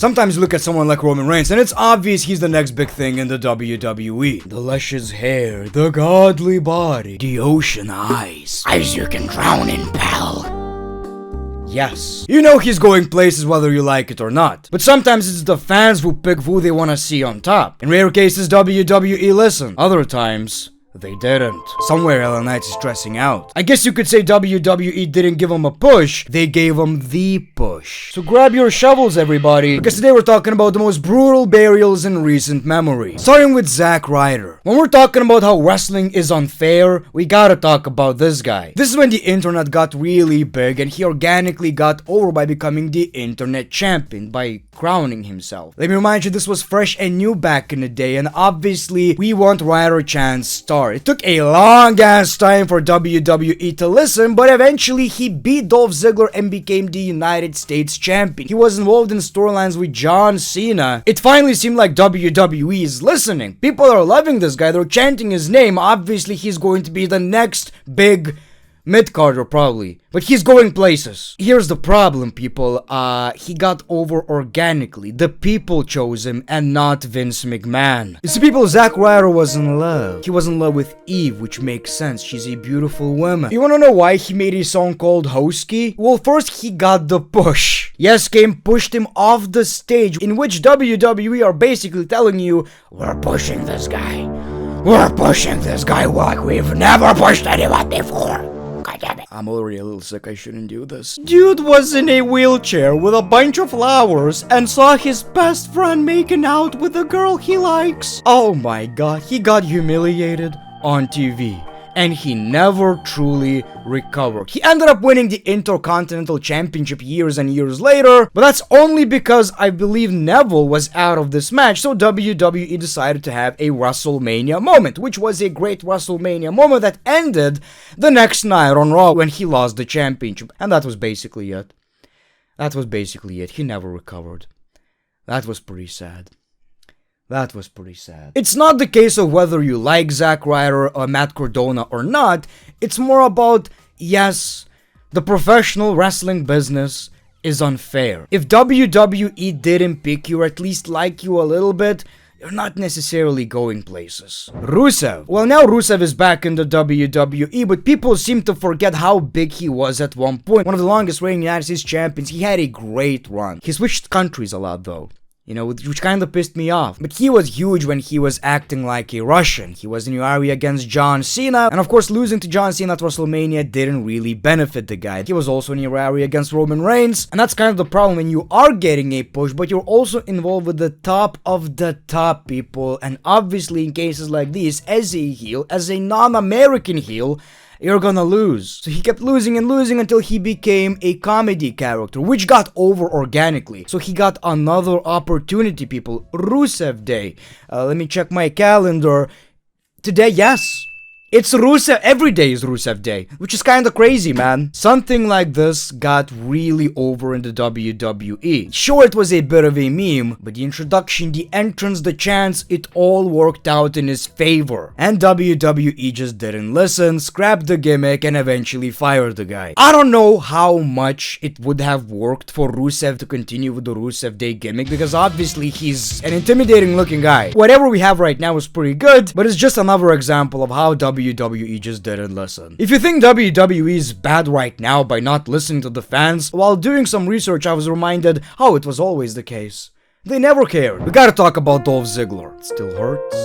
Sometimes you look at someone like Roman Reigns, and it's obvious he's the next big thing in the WWE. The luscious hair, the godly body, the ocean eyes you can drown in, pal. Yes. You know he's going places whether you like it or not. But sometimes it's the fans who pick who they want to see on top. In rare cases, WWE listened. Other times, they didn't. Somewhere LA Knight is stressing out. I guess you could say WWE didn't give him a push, they gave him the push. So grab your shovels, everybody, because today we're talking about the most brutal burials in recent memory. Starting with Zack Ryder. When we're talking about how wrestling is unfair, we gotta talk about this guy. This is when the internet got really big and he organically got over by becoming the internet champion, by crowning himself. Let me remind you, this was fresh and new back in the day, and obviously we want Ryder Chan's star. It took a long ass time for WWE to listen, but eventually he beat Dolph Ziggler and became the United States champion. He was involved in storylines with John Cena. It finally seemed like WWE is listening. People are loving this guy, they're chanting his name. Obviously he's going to be the next big mid-carder probably, but he's going places. Here's the problem, people. He got over organically. The people chose him and not Vince McMahon. You see, people, Zack Ryder was in love. He was in love with Eve, which makes sense. She's a beautiful woman. You wanna know why he made a song called Hosky? Well, first he got the push. Yes Game pushed him off the stage, in which WWE are basically telling you, we're pushing this guy. We're pushing this guy like we've never pushed anyone before. I'm already a little sick, I shouldn't do this. Dude was in a wheelchair with a bunch of flowers and saw his best friend making out with the girl he likes. Oh my god, he got humiliated on TV. And he never truly recovered. He ended up winning the Intercontinental Championship years and years later, but that's only because I believe Neville was out of this match, so WWE decided to have a WrestleMania moment, which was a great WrestleMania moment that ended the next night on Raw when he lost the championship. And that was basically it. He never recovered. That was pretty sad. It's not the case of whether you like Zack Ryder or Matt Cardona or not. It's more about, yes, the professional wrestling business is unfair. If WWE didn't pick you or at least like you a little bit, you're not necessarily going places. Rusev. Well, now Rusev is back in the WWE, but people seem to forget how big he was at one point. One of the longest reigning United States champions. He had a great run. He switched countries a lot though. You know, which kind of pissed me off. But he was huge when he was acting like a Russian. He was in your area against John Cena. And of course, losing to John Cena at WrestleMania didn't really benefit the guy. He was also in your area against Roman Reigns. And that's kind of the problem when you are getting a push, but you're also involved with the top of the top people. And obviously, in cases like these, as a heel, as a non-American heel, you're gonna lose. So he kept losing and losing until he became a comedy character, which got over organically. So he got another opportunity, people. Rusev Day. Let me check my calendar. Today, yes. It's Rusev, every day is Rusev Day, which is kinda crazy, man. Something like this got really over in the WWE. Sure, it was a bit of a meme, but the introduction, the entrance, the chants, it all worked out in his favor. And WWE just didn't listen, scrapped the gimmick, and eventually fired the guy. I don't know how much it would have worked for Rusev to continue with the Rusev Day gimmick, because obviously he's an intimidating looking guy. Whatever we have right now is pretty good, but it's just another example of how WWE just didn't listen. If you think WWE is bad right now by not listening to the fans, while doing some research I was reminded, oh, it was always the case. They never cared. We gotta talk about Dolph Ziggler. It still hurts.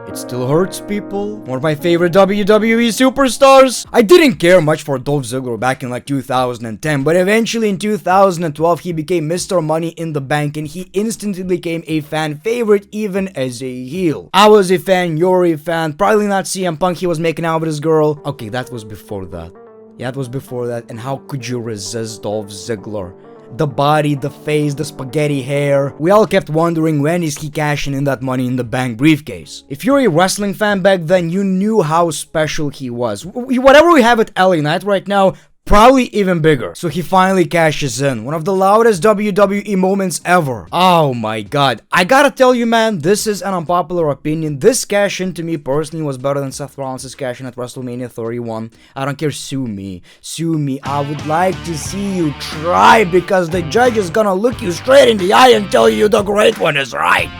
It still hurts, people. One of my favorite WWE superstars. I didn't care much for Dolph Ziggler back in like 2010, but eventually in 2012 he became Mr. Money in the Bank and he instantly became a fan favorite even as a heel. I was a fan, you're a fan, probably not CM Punk, he was making out with his girl. Okay, that was before that. Yeah, that was before that, and how could you resist Dolph Ziggler? The body, the face, the spaghetti hair. We all kept wondering when is he cashing in that Money in the Bank briefcase. If you're a wrestling fan back then, you knew how special he was. Whatever we have at LA Knight right now, Probably even bigger. So he finally cashes in. One of the loudest WWE moments ever. Oh my god. I gotta tell you, man, this is an unpopular opinion. This cash in to me personally was better than Seth Rollins' cash in at WrestleMania 31. I don't care, sue me. Sue me. I would like to see you try, because the judge is gonna look you straight in the eye and tell you the great one is right.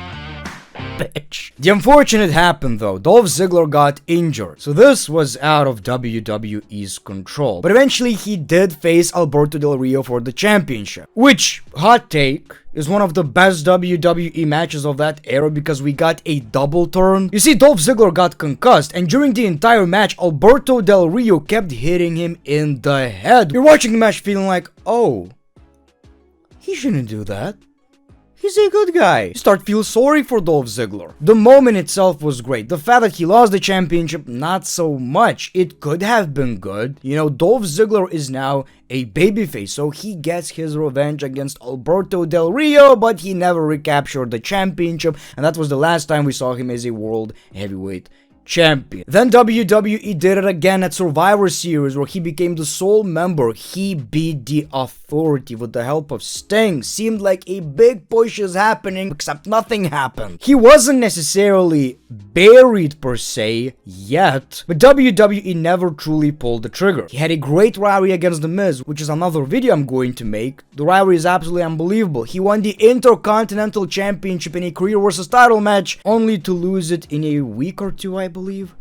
Bitch. The unfortunate happened though. Dolph Ziggler got injured, so this was out of WWE's control. But eventually he did face Alberto Del Rio for the championship, which, hot take, is one of the best WWE matches of that era because we got a double turn. You see, Dolph Ziggler got concussed, and during the entire match, Alberto Del Rio kept hitting him in the head. You're watching the match feeling like, oh, he shouldn't do that. He's a good guy. You start feel sorry for Dolph Ziggler. The moment itself was great. The fact that he lost the championship, not so much. It could have been good. You know, Dolph Ziggler is now a babyface, so he gets his revenge against Alberto Del Rio, but he never recaptured the championship, and that was the last time we saw him as a world heavyweight champion. Then WWE did it again at Survivor Series, where he became the sole member. He beat the Authority with the help of Sting. Seemed like a big push is happening, except nothing happened. He wasn't necessarily buried per se yet, but WWE never truly pulled the trigger. He had a great rivalry against The Miz, which is another video I'm going to make. The rivalry is absolutely unbelievable. He won the Intercontinental Championship in a career versus title match, only to lose it in a week or two, I believe.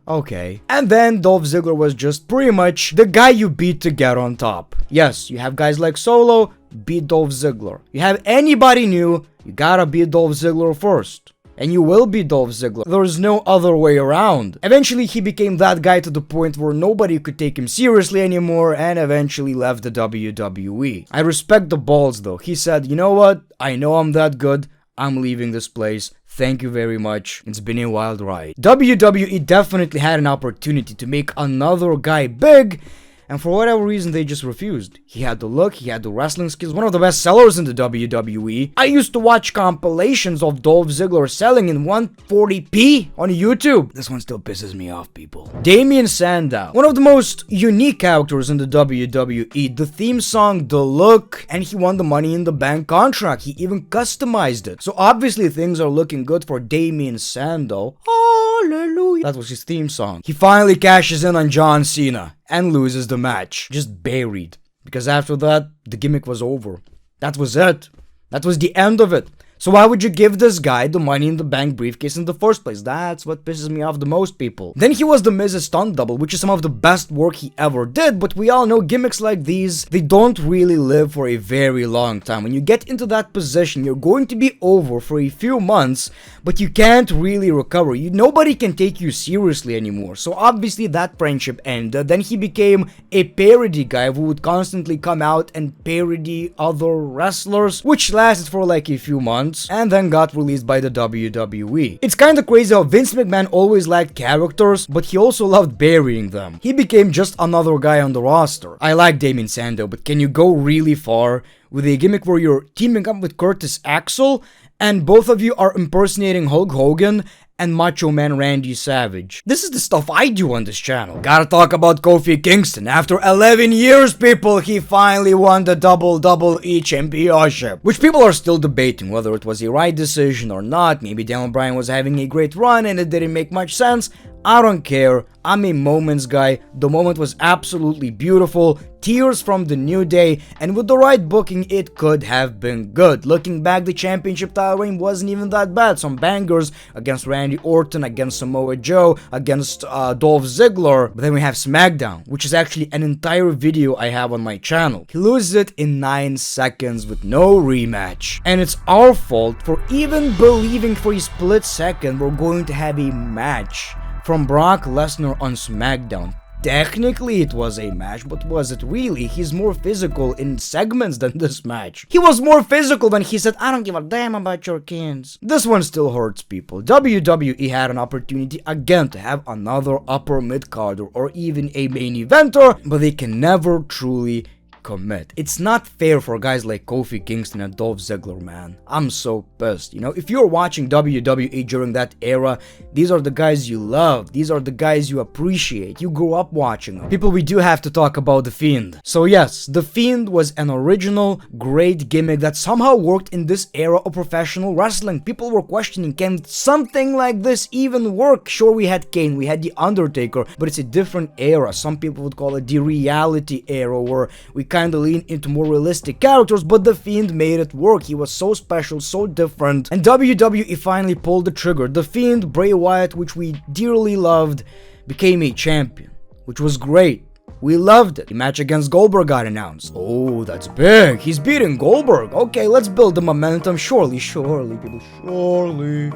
Okay. And then Dolph Ziggler was just pretty much the guy you beat to get on top. Yes, you have guys like Solo, beat Dolph Ziggler. You have anybody new, you gotta beat Dolph Ziggler first. And you will beat Dolph Ziggler. There's no other way around. Eventually, he became that guy to the point where nobody could take him seriously anymore, and eventually left the WWE. I respect the balls though. He said, you know what? I know I'm that good. I'm leaving this place. Thank you very much. It's been a wild ride. WWE definitely had an opportunity to make another guy big, and for whatever reason they just refused. He had the look, he had the wrestling skills, one of the best sellers in the WWE. I used to watch compilations of Dolph Ziggler selling in 140p on YouTube. This one still pisses me off, people. Damien Sandow, one of the most unique characters in the WWE. The theme song, the look, and he won the Money in the Bank contract. He even customized it. So obviously things are looking good for Damien Sandow. Hallelujah. That was his theme song. He finally cashes in on John Cena and loses the match. Just buried. Because after that, the gimmick was over. That was it. That was the end of it. So why would you give this guy the Money in the Bank briefcase in the first place? That's what pisses me off the most, people. Then he was the Miz's stunt double, which is some of the best work he ever did, but we all know gimmicks like these, they don't really live for a very long time. When you get into that position, you're going to be over for a few months, but you can't really recover. Nobody can take you seriously anymore. So obviously that friendship ended. Then he became a parody guy who would constantly come out and parody other wrestlers, which lasted for like a few months. And then got released by the WWE. It's kinda crazy how Vince McMahon always liked characters, but he also loved burying them. He became just another guy on the roster. I like Damien Sandow, but can you go really far with a gimmick where you're teaming up with Curtis Axel and both of you are impersonating Hulk Hogan and Macho Man Randy Savage? This is the stuff I do on this channel. Gotta talk about Kofi Kingston. After 11 years, people, he finally won the WWE Championship, which people are still debating whether it was a right decision or not. Maybe Daniel Bryan was having a great run and it didn't make much sense. I don't care. I'm a moments guy. The moment was absolutely beautiful. Tears from the New Day, and with the right booking, it could have been good. Looking back, the championship title reign wasn't even that bad. Some bangers against Randy Orton, against Samoa Joe, against Dolph Ziggler. But then we have SmackDown, which is actually an entire video I have on my channel. He loses it in 9 seconds with no rematch. And it's our fault for even believing for a split second we're going to have a match from Brock Lesnar on SmackDown. Technically it was a match, but was it really? He's more physical in segments than this match. He was more physical when he said, I don't give a damn about your kids. This one still hurts, people. WWE had an opportunity again to have another upper mid-carder or even a main eventer, but they can never truly commit. It's not fair for guys like Kofi Kingston and Dolph Ziggler, man. I'm so pissed. You know, if you're watching WWE during that era, these are the guys you love. These are the guys you appreciate. You grew up watching them. People, we do have to talk about The Fiend. So yes, The Fiend was an original, great gimmick that somehow worked in this era of professional wrestling. People were questioning, can something like this even work? Sure, we had Kane, we had The Undertaker, but it's a different era. Some people would call it the reality era, where we kind of lean into more realistic characters, but The Fiend made it work. He was so special, so different, and WWE finally pulled the trigger. The Fiend, Bray Wyatt, which we dearly loved, became a champion, which was great. We loved it. The match against Goldberg got announced. Oh, that's big. He's beating Goldberg. Okay, let's build the momentum. Surely, people, surely.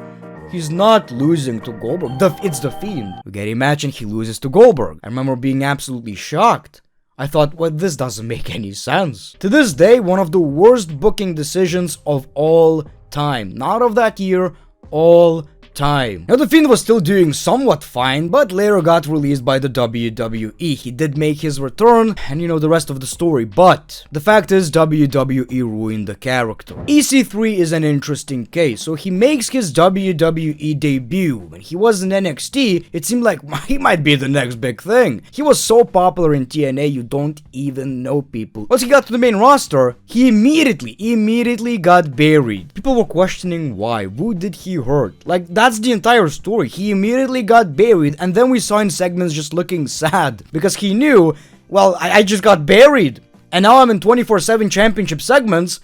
He's not losing to Goldberg. It's The Fiend. We get a match and he loses to Goldberg. I remember being absolutely shocked. I thought, well, this doesn't make any sense. To this day, one of the worst booking decisions of all time. Not of that year, all time. Now, The Fiend was still doing somewhat fine, but later got released by the WWE. He did make his return, and you know the rest of the story, but the fact is WWE ruined the character. EC3 is an interesting case. So he makes his WWE debut. When he was in NXT, it seemed like he might be the next big thing. He was so popular in TNA, you don't even know people. Once he got to the main roster, he immediately got buried. People were questioning why. Who did he hurt? Like, that's the entire story. He immediately got buried, and then we saw in segments just looking sad because he knew, well, I just got buried, and now I'm in 24/7 championship segments,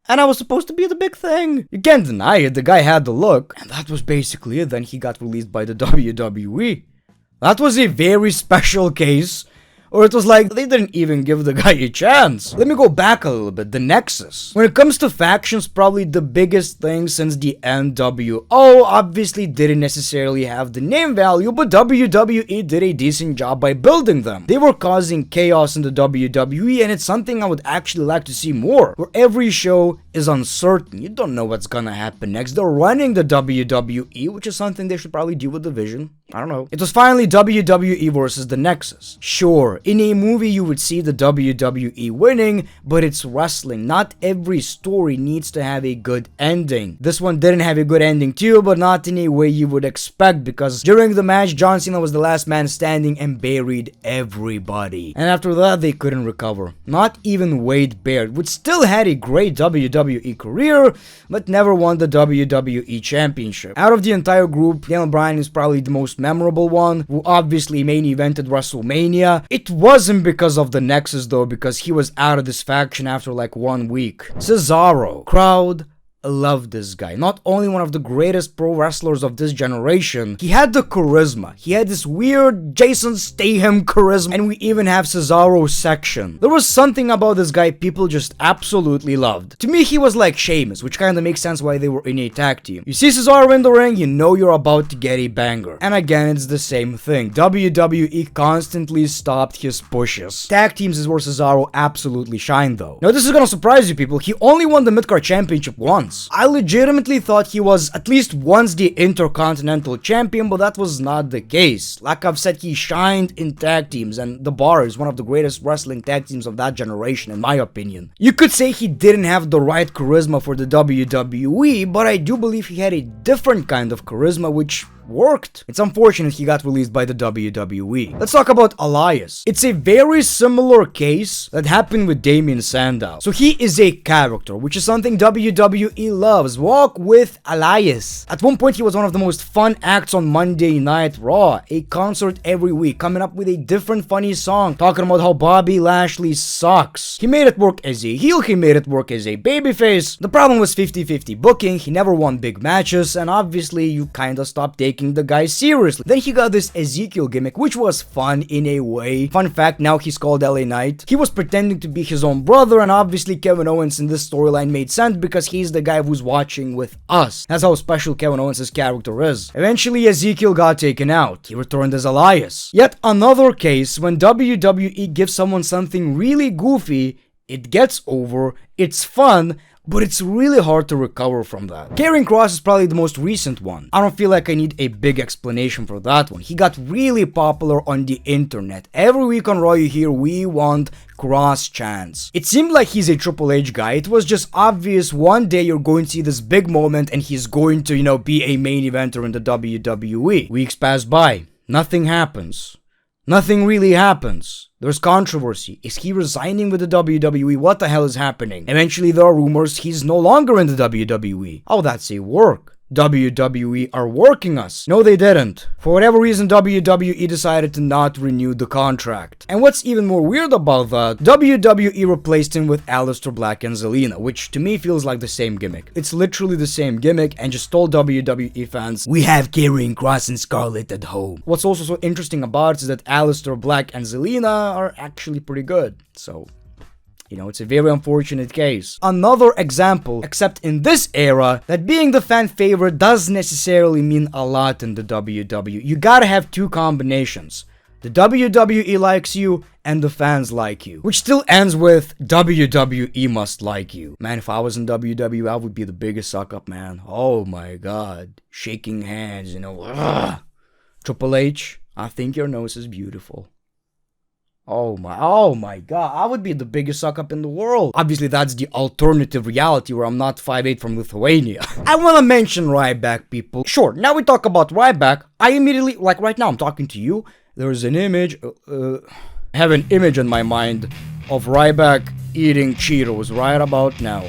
and I was supposed to be the big thing. You can't deny it, the guy had the look, and that was basically it. Then he got released by the WWE. That was a very special case. Or it was like, they didn't even give the guy a chance. Let me go back a little bit. The Nexus. When it comes to factions, probably the biggest thing since the NWO obviously didn't necessarily have the name value, but WWE did a decent job by building them. They were causing chaos in the WWE, and it's something I would actually like to see more, where every show is uncertain. You don't know what's gonna happen next. They're running the WWE, which is something they should probably do with Division. I don't know. It was finally WWE versus the Nexus. Sure, in a movie you would see the WWE winning, but it's wrestling. Not every story needs to have a good ending. This one didn't have a good ending too, but not in a way you would expect, because during the match, John Cena was the last man standing and buried everybody. And after that, they couldn't recover. Not even Wade Barrett, which still had a great WWE career, but never won the WWE Championship. Out of the entire group, Daniel Bryan is probably the most memorable one, who obviously main evented WrestleMania. It wasn't because of the Nexus though, because he was out of this faction after like 1 week. Cesaro. Crowd loved this guy. Not only one of the greatest pro wrestlers of this generation, he had the charisma. He had this weird Jason Statham charisma, and we even have Cesaro's section. There was something about this guy people just absolutely loved. To me, he was like Sheamus, which kind of makes sense why they were in a tag team. You see Cesaro in the ring, you know you're about to get a banger. And again, it's the same thing. WWE constantly stopped his pushes. Tag teams is where Cesaro absolutely shined though. Now this is gonna surprise you people, he only won the Midcard Championship once. I legitimately thought he was at least once the Intercontinental Champion, but that was not the case. Like I've said, he shined in tag teams, and The Bar is one of the greatest wrestling tag teams of that generation, in my opinion. You could say he didn't have the right charisma for the WWE, but I do believe he had a different kind of charisma, which worked. It's unfortunate he got released by the WWE. Let's talk about Elias. It's a very similar case that happened with Damien Sandow. So he is a character, which is something WWE loves. Walk with Elias. At one point, he was one of the most fun acts on Monday Night Raw. A concert every week, coming up with a different funny song, talking about how Bobby Lashley sucks. He made it work as a heel, he made it work as a babyface. The problem was 50-50 booking, he never won big matches, and obviously you kinda stopped taking the guy seriously. Then he got this Ezekiel gimmick, which was fun in a way. Fun fact, now he's called LA Knight. He was pretending to be his own brother, and obviously Kevin Owens in this storyline made sense because he's the guy who's watching with us. That's how special Kevin Owens' character is. Eventually, Ezekiel got taken out. He returned as Elias. Yet another case when WWE gives someone something really goofy, it gets over, it's fun, but it's really hard to recover from that. Karrion Kross is probably the most recent one. I don't feel like I need a big explanation for that one. He got really popular on the internet. Every week on Raw you hear, "We want Kross chants." It seemed like he's a Triple H guy. It was just obvious one day you're going to see this big moment and he's going to, be a main eventer in the WWE. Weeks pass by. Nothing happens. Nothing really happens. There's controversy. Is he resigning with the WWE? What the hell is happening? Eventually there are rumors he's no longer in the WWE. Oh, that's a work. WWE are working us. No, they didn't. For whatever reason, WWE decided to not renew the contract. And what's even more weird about that, WWE replaced him with Aleister Black and Zelina, which to me feels like the same gimmick. It's literally the same gimmick and just told WWE fans, "We have Karrion Kross and Scarlett at home." What's also so interesting about it is that Aleister Black and Zelina are actually pretty good. So, it's a very unfortunate case. Another example, except in this era, that being the fan favorite doesn't necessarily mean a lot in the WWE. You gotta have two combinations. The WWE likes you, and the fans like you. Which still ends with WWE must like you. Man, if I was in WWE, I would be the biggest suck-up, man. Oh my god. Shaking hands, Ugh. Triple H, I think your nose is beautiful. Oh my god, I would be the biggest suck-up in the world. Obviously, that's the alternative reality where I'm not 5'8" from Lithuania. I wanna mention Ryback, people. Sure, now we talk about Ryback, I immediately, like right now, I'm talking to you, there's an image, I have an image in my mind of Ryback eating Cheetos right about now.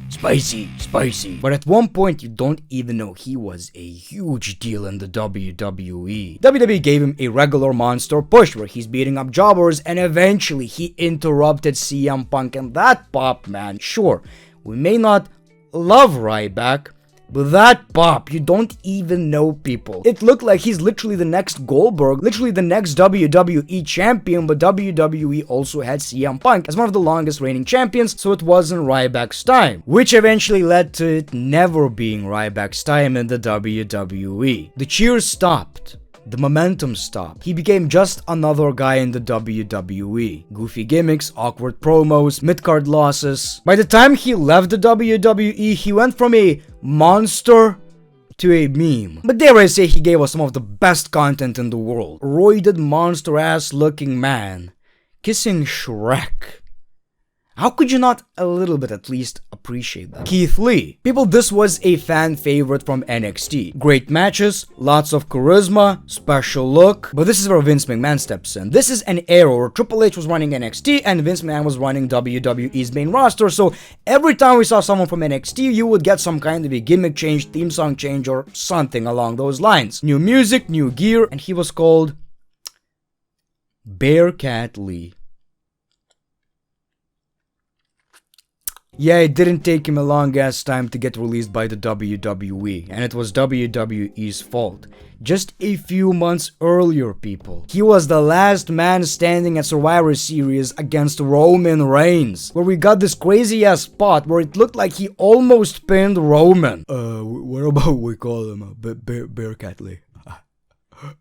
Spicy. But at one point, you don't even know he was a huge deal in the WWE. WWE gave him a regular monster push where he's beating up jobbers, and eventually he interrupted CM Punk, and that pop, man. Sure, we may not love Ryback, but that pop, you don't even know, people. It looked like he's literally the next Goldberg, literally the next WWE champion, but WWE also had CM Punk as one of the longest reigning champions, so it wasn't Ryback's time. Which eventually led to it never being Ryback's time in the WWE. The cheers stopped. The momentum stopped. He became just another guy in the WWE. Goofy gimmicks, awkward promos, mid-card losses. By the time he left the WWE, he went from a monster to a meme. But dare I say he gave us some of the best content in the world. Roided monster-ass looking man kissing Shrek. How could you not a little bit at least appreciate that? Keith Lee. People, this was a fan favorite from NXT. Great matches, lots of charisma, special look. But this is where Vince McMahon steps in. This is an era where Triple H was running NXT and Vince McMahon was running WWE's main roster. So every time we saw someone from NXT, you would get some kind of a gimmick change, theme song change, or something along those lines. New music, new gear, and he was called Bearcat Lee. Yeah, it didn't take him a long ass time to get released by the WWE, and it was WWE's fault. Just a few months earlier, people. He was the last man standing at Survivor Series against Roman Reigns, where we got this crazy ass spot where it looked like he almost pinned Roman. What about we call him Bearcat Lee?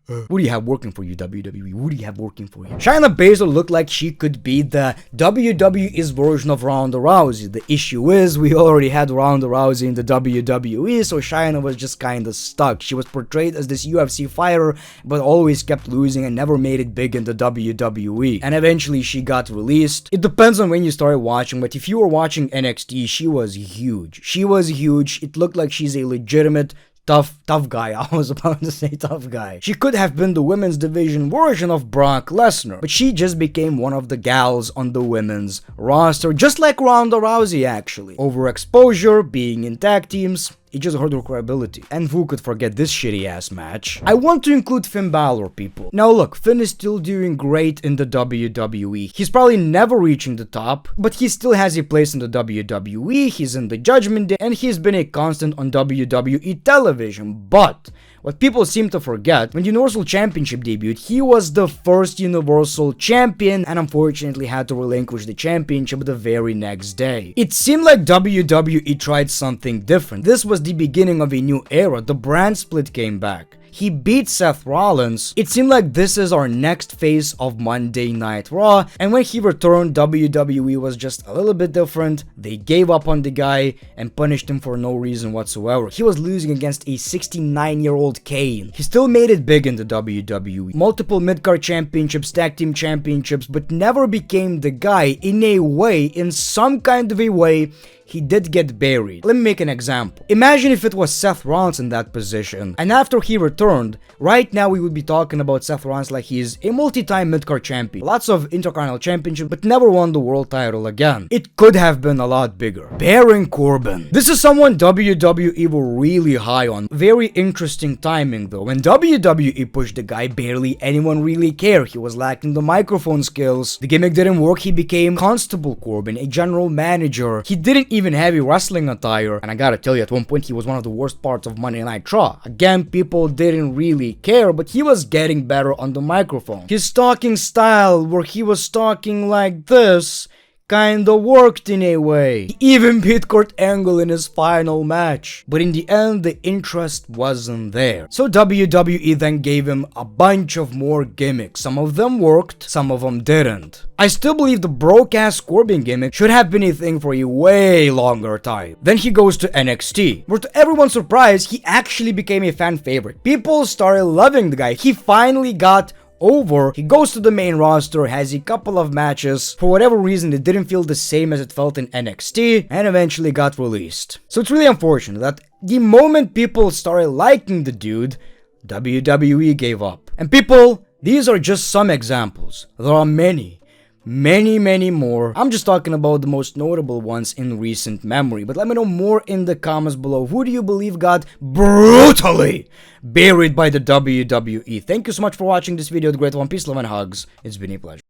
What do you have working for you, WWE? What do you have working for you? Shayna Baszler looked like she could be the WWE's version of Ronda Rousey. The issue is, we already had Ronda Rousey in the WWE, so Shayna was just kinda stuck. She was portrayed as this UFC fighter, but always kept losing and never made it big in the WWE. And eventually she got released. It depends on when you started watching, but if you were watching NXT, she was huge. She was huge. It looked like she's a legitimate tough guy. I was about to say tough guy. She could have been the women's division version of Brock Lesnar, but she just became one of the gals on the women's roster, just like Ronda Rousey actually. Overexposure, being in tag teams, it just hurt her credibility. And who could forget this shitty ass match? I want to include Finn Balor, people. Now look, Finn is still doing great in the WWE. He's probably never reaching the top, but he still has a place in the WWE, he's in the Judgment Day, and he's been a constant on WWE television. But what people seem to forget, when the Universal Championship debuted, he was the first Universal Champion and unfortunately had to relinquish the championship the very next day. It seemed like WWE tried something different. This was the beginning of a new era. The brand split came back. he beat Seth Rollins, it seemed like this is our next phase of Monday Night Raw, and when he returned, WWE was just a little bit different. They gave up on the guy and punished him for no reason whatsoever. He was losing against a 69-year-old Kane. He still made it big in the WWE. Multiple mid-card championships, tag team championships, but never became the guy. In a way, in some kind of a way, he did get buried. Let me make an example. Imagine if it was Seth Rollins in that position, and after he returned, right now we would be talking about Seth Rollins like he's a multi-time mid-card champion. Lots of Intercontinental Championship, but never won the world title again. It could have been a lot bigger. Baron Corbin. This is someone WWE were really high on. Very interesting timing though. When WWE pushed the guy, barely anyone really cared. He was lacking the microphone skills. The gimmick didn't work. He became Constable Corbin, a general manager. He didn't even have a wrestling attire, and I gotta tell you, at one point he was one of the worst parts of Monday Night Raw. Again, people didn't really care, but he was getting better on the microphone. His talking style, where he was talking like this, kinda worked in a way. He even beat Kurt Angle in his final match. But in the end, the interest wasn't there. So WWE then gave him a bunch of more gimmicks. Some of them worked, some of them didn't. I still believe the broke-ass Corbin gimmick should have been a thing for a way longer time. Then he goes to NXT, where to everyone's surprise, he actually became a fan favorite. People started loving the guy. He finally got over. He goes to the main roster, has a couple of matches. For whatever reason, it didn't feel the same as it felt in NXT, and eventually got released. So it's really unfortunate that the moment people started liking the dude, WWE gave up. And people, these are just some examples. There are many more. I'm just talking about the most notable ones in recent memory, but let me know more in the comments below. Who do you believe got brutally buried by the WWE? Thank you so much for watching this video. The Great One, peace, love, and hugs. It's been a pleasure.